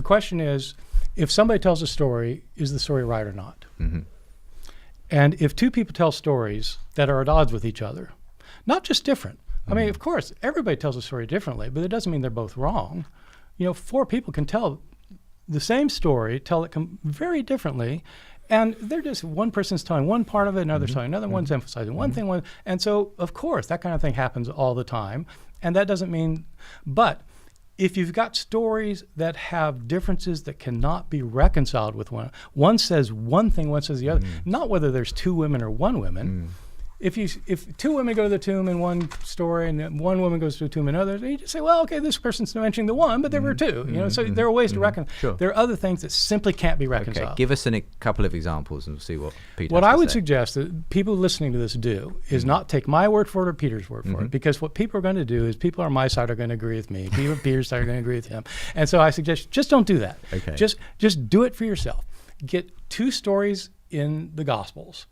The question is, if somebody tells a story, is the story right or not? Mm-hmm. And if two people tell stories that are at odds with each other, not just different. I mean, of course, everybody tells a story differently, but it doesn't mean they're both wrong. You know, four people can tell the same story, tell it very differently, and they're just, one person's telling one part of it, another's telling another, one's emphasizing one thing, and so, of course, that kind of thing happens all the time, and that doesn't mean, but if you've got stories that have differences that cannot be reconciled with one says one thing, one says the other, not whether there's two women or one woman. If two women go to the tomb in one story and one woman goes to the tomb in another, you just say, well, okay, this person's mentioning the one, but there were two. You know, so there are ways to reconcile. Sure. There are other things that simply can't be reconciled. Okay, give us a couple of examples and we'll see what Peter What has I to would say. suggest that people listening to this do is not take my word for it or Peter's word for it, because what people are going to do is people on my side are going to agree with me, people on Peter's side are going to agree with him. And so I suggest just don't do that. Okay. Just do it for yourself. Get two stories in the Gospels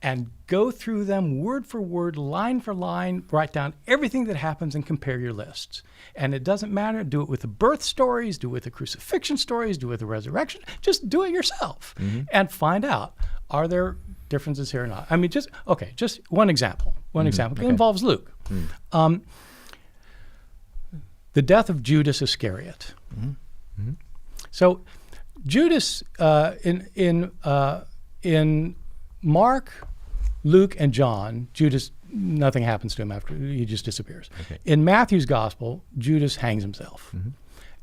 and go through them word for word, line for line, write down everything that happens and compare your lists. And it doesn't matter, do it with the birth stories, do it with the crucifixion stories, do it with the resurrection, just do it yourself and find out, are there differences here or not? I mean, just one example. It involves Luke. The death of Judas Iscariot. So Judas in Mark, Luke, and John, Judas, nothing happens to him after, he just disappears. Okay. In Matthew's gospel, Judas hangs himself.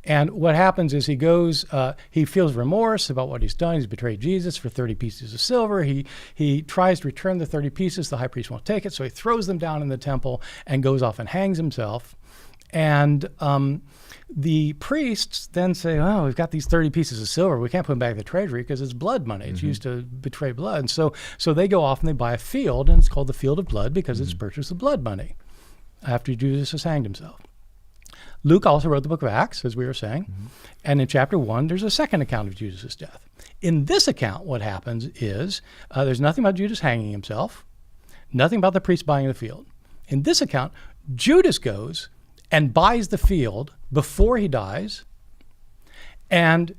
And what happens is he goes, he feels remorse about what he's done. He's betrayed Jesus for 30 pieces of silver. He tries to return the 30 pieces. The high priest won't take it, so he throws them down in the temple and goes off and hangs himself. And the priests then say, oh, we've got these 30 pieces of silver. We can't put them back in the treasury because it's blood money. It's used to betray blood. And so they go off and they buy a field, and it's called the Field of Blood because it's purchased with blood money after Judas has hanged himself. Luke also wrote the book of Acts, as we were saying. And in chapter 1, there's a second account of Judas' death. In this account, what happens is there's nothing about Judas hanging himself, nothing about the priest buying the field. In this account, Judas goes and buys the field before he dies, and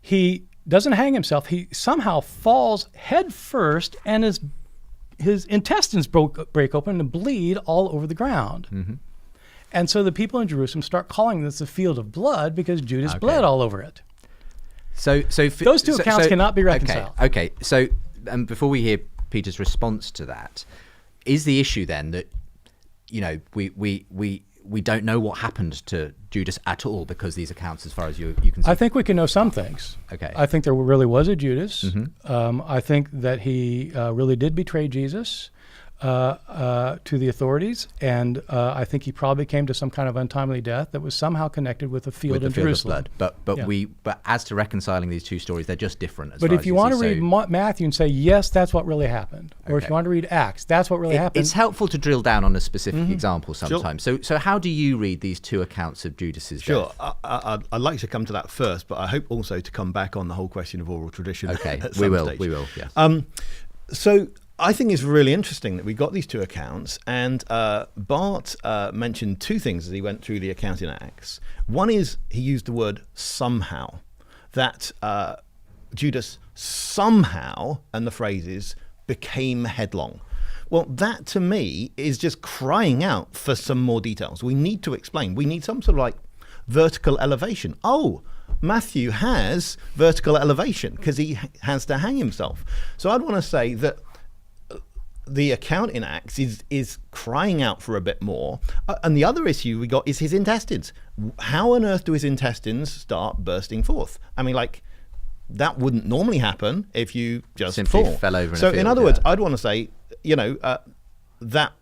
he doesn't hang himself. He somehow falls head first, and his intestines break open and bleed all over the ground. And so the people in Jerusalem start calling this the Field of Blood because Judas bled all over it. So those two accounts cannot be reconciled. Okay. So before we hear Peter's response to that, is the issue then that, you know, we don't know what happened to Judas at all because these accounts, as far as you can see? I think we can know some things. Okay. I think there really was a Judas. I think that he really did betray Jesus to the authorities, and I think he probably came to some kind of untimely death that was somehow connected with a field in Jerusalem. Of blood. But as to reconciling these two stories, they're just different. But if you want to read Matthew and say, yes, that's what really happened, or if you want to read Acts, that's what really happened. It's helpful to drill down on a specific example sometimes. Sure. So how do you read these two accounts of Judas's death? I'd like to come to that first, but I hope also to come back on the whole question of oral tradition. Okay, at we some will. stage. We will. Yes. So I think it's really interesting that we got these two accounts, and Bart mentioned two things as he went through the account in Acts. One is he used the word somehow, that Judas somehow, and the phrase is, became headlong. Well, that to me is just crying out for some more details. We need to explain. We need some sort of like vertical elevation. Oh, Matthew has vertical elevation because he has to hang himself. So I'd want to say that the account in Acts is crying out for a bit more. And the other issue we got is his intestines. How on earth do his intestines start bursting forth? I mean, like, that wouldn't normally happen if you just simply fall. fell over in a So field, in other words, I'd want to say, you know, that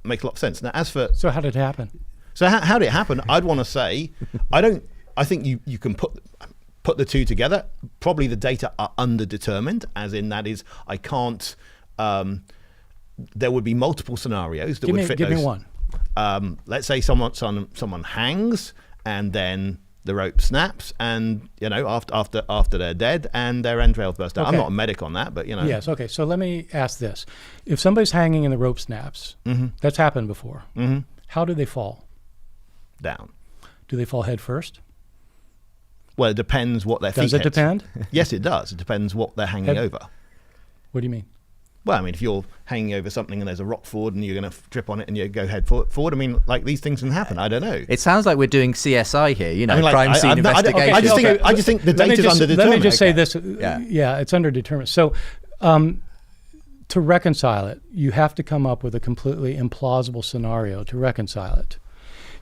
makes a lot of sense. Now, as for... So how did it happen? So how did it happen? I'd want to say, I think you can put the two together. Probably the data are underdetermined, as in that is, I can't... there would be multiple scenarios that would fit those. Give me one. Let's say someone hangs, and then the rope snaps, and you know after they're dead, and their entrails burst out. Okay. I'm not a medic on that, but you know. Yes. Okay. So let me ask this: if somebody's hanging and the rope snaps, that's happened before. How do they fall? Down. Do they fall head first? Well, it depends what their feet Does it hit. depend? Yes, it does. It depends what they're hanging over. What do you mean? Well, I mean, if you're hanging over something and there's a rock forward and you're going to trip on it and you go head forward, I mean, like, these things can happen. I don't know. It sounds like we're doing CSI here, you know, I mean, like, crime scene investigation. I just think the data's underdetermined. Let me just say Okay. this. Yeah, it's underdetermined. So to reconcile it, you have to come up with a completely implausible scenario to reconcile it.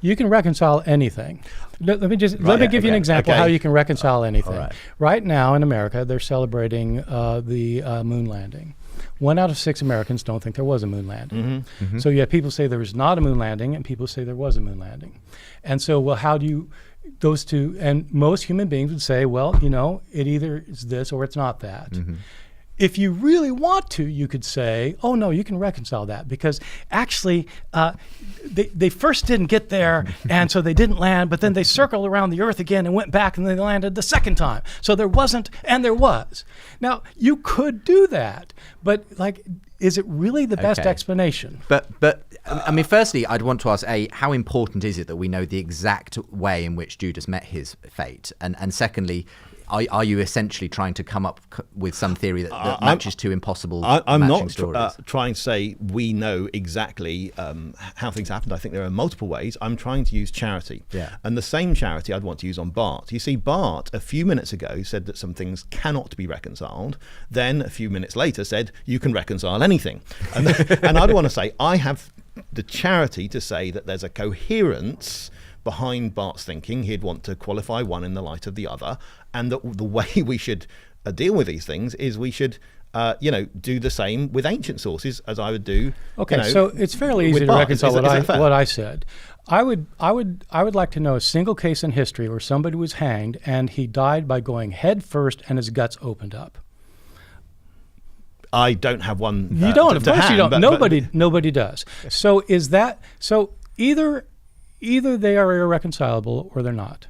You can reconcile anything. Let me give you an example how you can reconcile anything. Right now in America, they're celebrating the moon landing. 1 out of 6 Americans don't think there was a moon landing. So you have people say there was not a moon landing, and people say there was a moon landing. And so, well, how do you, those two, and most human beings would say, well, you know, it either is this or it's not that. If you really want to, you could say, oh, no, you can reconcile that because actually they first didn't get there and so they didn't land, but then they circled around the earth again and went back and they landed the second time. So there wasn't and there was. Now, you could do that, but like, is it really the best explanation? But I mean, firstly, I'd want to ask, how important is it that we know the exact way in which Judas met his fate? And secondly, are you essentially trying to come up with some theory that matches two impossible I'm matching not stories? trying to say we know exactly how things happened. I think there are multiple ways. I'm trying to use charity. Yeah. And the same charity I'd want to use on Bart. You see, Bart, a few minutes ago, said that some things cannot be reconciled. Then, a few minutes later, said, you can reconcile anything. And, and I'd want to say, I have the charity to say that there's a coherence behind Bart's thinking. He'd want to qualify one in the light of the other, and that the way we should deal with these things is we should do the same with ancient sources as I would do. Okay, so it's fairly easy to reconcile what I said. I would like to know a single case in history where somebody was hanged and he died by going head first and his guts opened up. I don't have one. You don't, of course hand, you don't. But Nobody does. So is that so? Either they are irreconcilable or they're not.